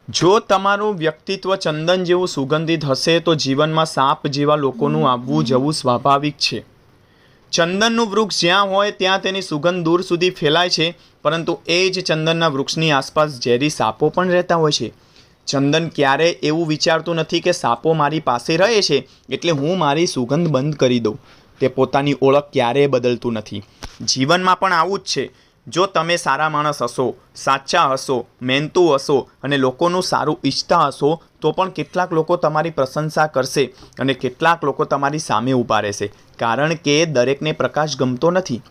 જો તમારું વ્યક્તિત્વ ચંદન જેવું સુગંધિત હશે તો જીવનમાં સાપ જેવા લોકોનું આવવું જવું સ્વાભાવિક છે। ચંદનનું વૃક્ષ જ્યાં હોય ત્યાં તેની સુગંધ દૂર સુધી ફેલાય છે, પરંતુ એ જ ચંદનના વૃક્ષની આસપાસ ઝેરી સાપો પણ રહેતા હોય છે। ચંદન ક્યારેય એવું વિચારતું નથી કે સાપો મારી પાસે રહે છે એટલે હું મારી સુગંધ બંધ કરી દઉં। તે પોતાની ઓળખ ક્યારેય બદલતું નથી। જીવનમાં પણ આવું જ છે। જો તમે સારા માણસ હશો, સાચા હશો, મહેનતુ હશો અને લોકોનું સારું ઈચ્છતા હશો તો પણ કેટલાક લોકો તમારી પ્રશંસા કરશે અને કેટલાક લોકો તમારી સામે ઊભા રહેશે, કારણ કે દરેકને પ્રકાશ ગમતો નથી।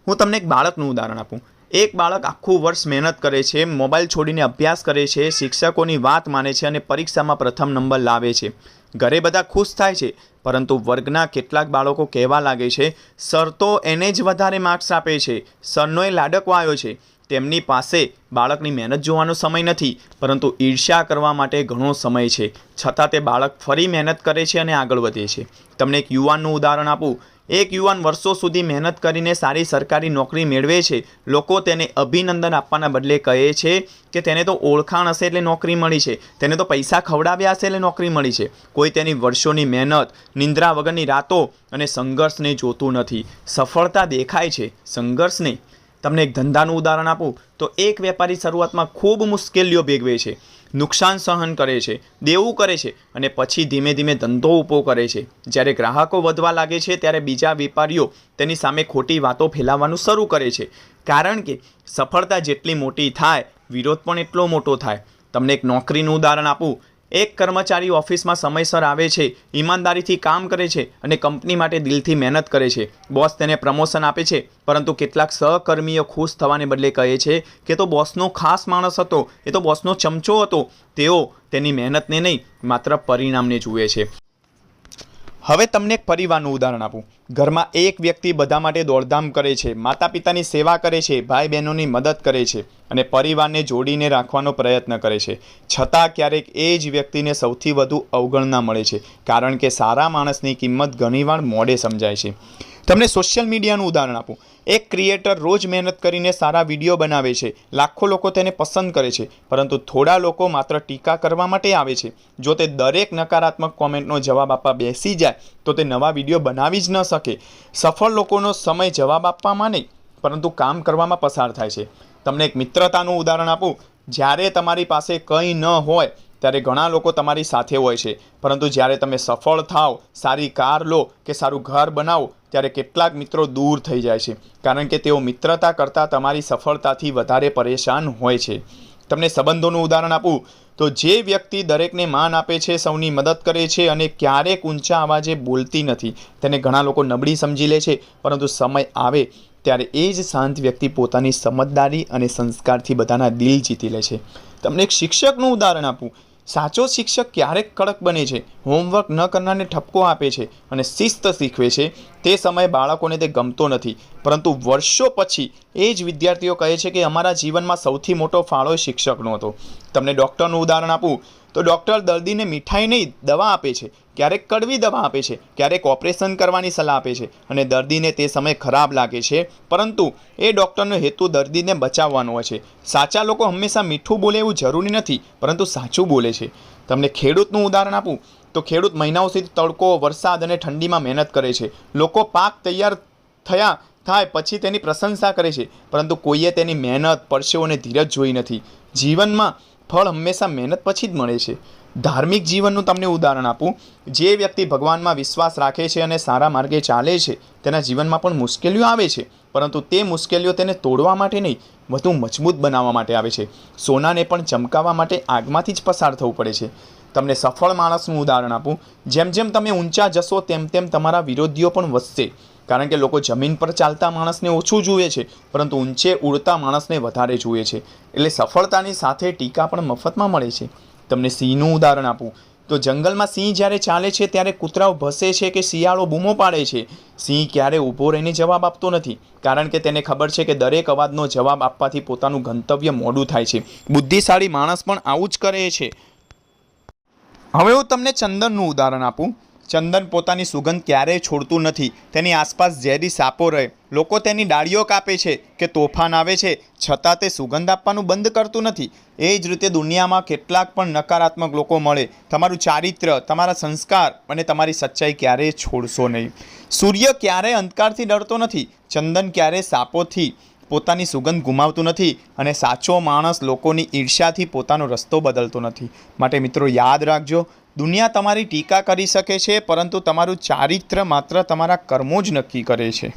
હું તમને એક બાળકનું ઉદાહરણ આપું। એક બાળક આખું વર્ષ મહેનત કરે છે, મોબાઈલ છોડીને અભ્યાસ કરે છે, શિક્ષકોની વાત માને છે અને પરીક્ષામાં પ્રથમ નંબર લાવે છે। ઘરે બધા ખુશ થાય છે, પરંતુ વર્ગના કેટલાક બાળકો કહેવા લાગે છે, સર તો એને જ વધારે માર્ક્સ આપે છે, સરનો એ લાડકવો આવ્યો છે। તેમની પાસે બાળકની મહેનત જોવાનો સમય નથી, પરંતુ ઈર્ષ્યા કરવા માટે ઘણો સમય છે। છતાં તે બાળક ફરી મહેનત કરે છે અને આગળ વધે છે। તમને એક યુવાનનું ઉદાહરણ આપું। એક યુવાન વર્ષો સુધી મહેનત કરીને સારી સરકારી નોકરી મેળવે છે। લોકો તેને અભિનંદન આપવાના બદલે કહે છે કે તેને તો ઓળખાણ હશે એટલે નોકરી મળી છે, તેને તો પૈસા ખવડાવ્યા હશે એટલે નોકરી મળી છે। કોઈ તેની વર્ષોની મહેનત, નિંદ્રા વગરની રાતો અને સંઘર્ષને જોતું નથી। સફળતા દેખાય છે, સંઘર્ષ નહીં। તમને એક ધંધાનું ઉદાહરણ આપું તો એક વેપારી શરૂઆતમાં ખૂબ મુશ્કેલીઓ ભોગવે છે, નુકસાન સહન કરે છે, દેવું કરે છે અને પછી ધીમે ધીમે ધંધો ઊભો કરે છે। જ્યારે ગ્રાહકો વધવા લાગે છે ત્યારે બીજા વેપારીઓ તેની સામે ખોટી વાતો ફેલાવવાનું શરૂ કરે છે, કારણ કે સફળતા જેટલી મોટી થાય વિરોધ પણ એટલો મોટો થાય। તમને એક નોકરીનું ઉદાહરણ આપું। એક કર્મચારી ઓફિસમાં સમયસર આવે છે, ઈમાનદારીથી કામ કરે છે અને કંપની માટે દિલથી મહેનત કરે છે। બોસ તેને પ્રમોશન આપે છે, પરંતુ કેટલાક સહકર્મીઓ ખુશ થવાને બદલે કહે છે કે તો બોસનો ખાસ માણસ હતો, એ તો બોસનો ચમચો હતો। તેઓ તેની મહેનતને નહીં, માત્ર પરિણામને જુએ છે। હવે તમને એક પરિવારનું ઉદાહરણ આપું। ઘરમાં એક વ્યક્તિ બધા માટે દોડધામ કરે છે, માતા પિતાની સેવા કરે છે, ભાઈ બહેનોની મદદ કરે છે અને પરિવારને જોડીને રાખવાનો પ્રયત્ન કરે છે। છતાં ક્યારેક એ જ વ્યક્તિને સૌથી વધુ અવગણના મળે છે, કારણ કે સારા માણસની કિંમત ઘણીવાર મોડે સમજાય છે। તમને સોશિયલ મીડિયાનું ઉદાહરણ આપું। એક ક્રિએટર રોજ મહેનત કરીને સારા વિડીયો બનાવે છે, લાખો લોકો તેને પસંદ કરે છે, પરંતુ થોડા લોકો માત્ર ટીકા કરવા માટે આવે છે। જો તે દરેક નકારાત્મક કોમેન્ટનો જવાબ આપવા બેસી જાય તો તે નવા વિડીયો બનાવી જ ન શકે। સફળ લોકોનો સમય જવાબ આપવામાં નહીં, પરંતુ કામ કરવામાં પસાર થાય છે। તમને એક મિત્રતાનું ઉદાહરણ આપું। જ્યારે તમારી પાસે કંઈ ન હોય ત્યારે ઘણા લોકો તમારી સાથે હોય છે, પરંતુ જ્યારે તમે સફળ થાઓ, સારી કાર લો કે સારું ઘર બનાવો ત્યારે કેટલાક મિત્રો દૂર થઈ જાય છે, કારણ કે તેઓ મિત્રતા કરતાં તમારી સફળતાથી વધારે પરેશાન હોય છે। તમને સંબંધોનું ઉદાહરણ આપું તો જે વ્યક્તિ દરેકને માન આપે છે, સૌની મદદ કરે છે અને ક્યારેક ઊંચા અવાજે બોલતી નથી, તેને ઘણા લોકો નબળી સમજી લે છે, પરંતુ સમય આવે ત્યારે એ જ શાંત વ્યક્તિ પોતાની સમજદારી અને સંસ્કારથી બધાના દિલ જીતી લે છે। તમને એક શિક્ષકનું ઉદાહરણ આપું। સાચો શિક્ષક ક્યારેક કડક બને છે, હોમવર્ક ન કરનારને ઠપકો આપે છે અને શિસ્ત શીખવે છે। તે સમયે બાળકોને તે ગમતો નથી, પરંતુ વર્ષો પછી એ જ વિદ્યાર્થીઓ કહે છે કે અમારા જીવનમાં સૌથી મોટો ફાળો શિક્ષકનો હતો। તમને ડૉક્ટરનું ઉદાહરણ આપું તો ડૉક્ટર દર્દીને મીઠાઈ નહીં, દવા આપે છે। ક્યારેક કડવી દવા આપે છે, ક્યારેક ઓપરેશન કરવાની સલાહ આપે છે અને દર્દીને તે સમય ખરાબ લાગે છે, પરંતુ એ ડૉક્ટરનો હેતુ દર્દીને બચાવવાનો હોય છે। સાચા લોકો હંમેશા મીઠું બોલે એવું જરૂરી નથી, પરંતુ સાચું બોલે છે। તમને ખેડૂતનું ઉદાહરણ આપું તો ખેડૂત મહિનાઓ સુધી તડકો, વરસાદ અને ઠંડીમાં મહેનત કરે છે। લોકો પાક તૈયાર થાય પછી તેની પ્રશંસા કરે છે, પરંતુ કોઈએ તેની મહેનત, પરસેવો અને ધીરજ જોઈ નથી। જીવનમાં ફળ હંમેશા મહેનત પછી જ મળે છે। ધાર્મિક જીવનનું તમને ઉદાહરણ આપું। જે વ્યક્તિ ભગવાનમાં વિશ્વાસ રાખે છે અને સારા માર્ગે ચાલે છે, તેના જીવનમાં પણ મુશ્કેલીઓ આવે છે, પરંતુ તે મુશ્કેલીઓ તેને તોડવા માટે નહીં, વધુ મજબૂત બનાવવા માટે આવે છે। સોનાને પણ ચમકાવવા માટે આગમાંથી જ પસાર થવું પડે છે। તમને સફળ માણસનું ઉદાહરણ આપું। જેમ જેમ તમે ઊંચા જશો તેમ તેમ તમારા વિરોધીઓ પણ વધશે, કારણ કે લોકો જમીન પર ચાલતા માણસને ઓછું જુએ છે, પરંતુ ઊંચે ઉડતા માણસને વધારે જુએ છે। એટલે સફળતાની સાથે ટીકા પણ મફતમાં મળે છે। તમને સિંહનું ઉદાહરણ આપું તો જંગલમાં સિંહ જ્યારે ચાલે છે ત્યારે કૂતરાઓ ભસે છે કે શિયાળો બૂમો પાડે છે, સિંહ ક્યારે ઊભો રહીને જવાબ આપતો નથી, કારણ કે તેને ખબર છે કે દરેક અવાજનો જવાબ આપવાથી પોતાનું ગંતવ્ય મોડું થાય છે। બુદ્ધિશાળી માણસ પણ આવું જ કરે છે। હવે હું તમને ચંદનનું ઉદાહરણ આપું। ચંદન પોતાની સુગંધ ક્યારેય છોડતું નથી. તેની આસપાસ ઝેરી સાપો રહે, લોકો તેની ડાળીઓ કાપે છે કે તોફાન આવે છે, છતાં તે સુગંધ આપવાનું બંધ કરતું નથી. એ જ રીતે દુનિયામાં કેટલાક પણ નકારાત્મક લોકો મળે, તમારું ચારિત્ર્ય, તમારા સંસ્કાર અને તમારી સચ્ચાઈ ક્યારેય છોડશો નહીં. સૂર્ય ક્યારેય અંધકારથી ડરતો નથી, ચંદન ક્યારેય સાપોથી પોતાની સુગંધ ગુમાવતું નથી, અને સાચો માણસ લોકોની ઈર્ષ્યાથી પોતાનો રસ્તો બદલતો નથી. માટે મિત્રો યાદ રાખજો, દુનિયા તમારી ટીકા કરી શકે છે, પરંતુ તમારું ચારિત્ર્ય માત્ર તમારા કર્મો જ નક્કી કરે છે.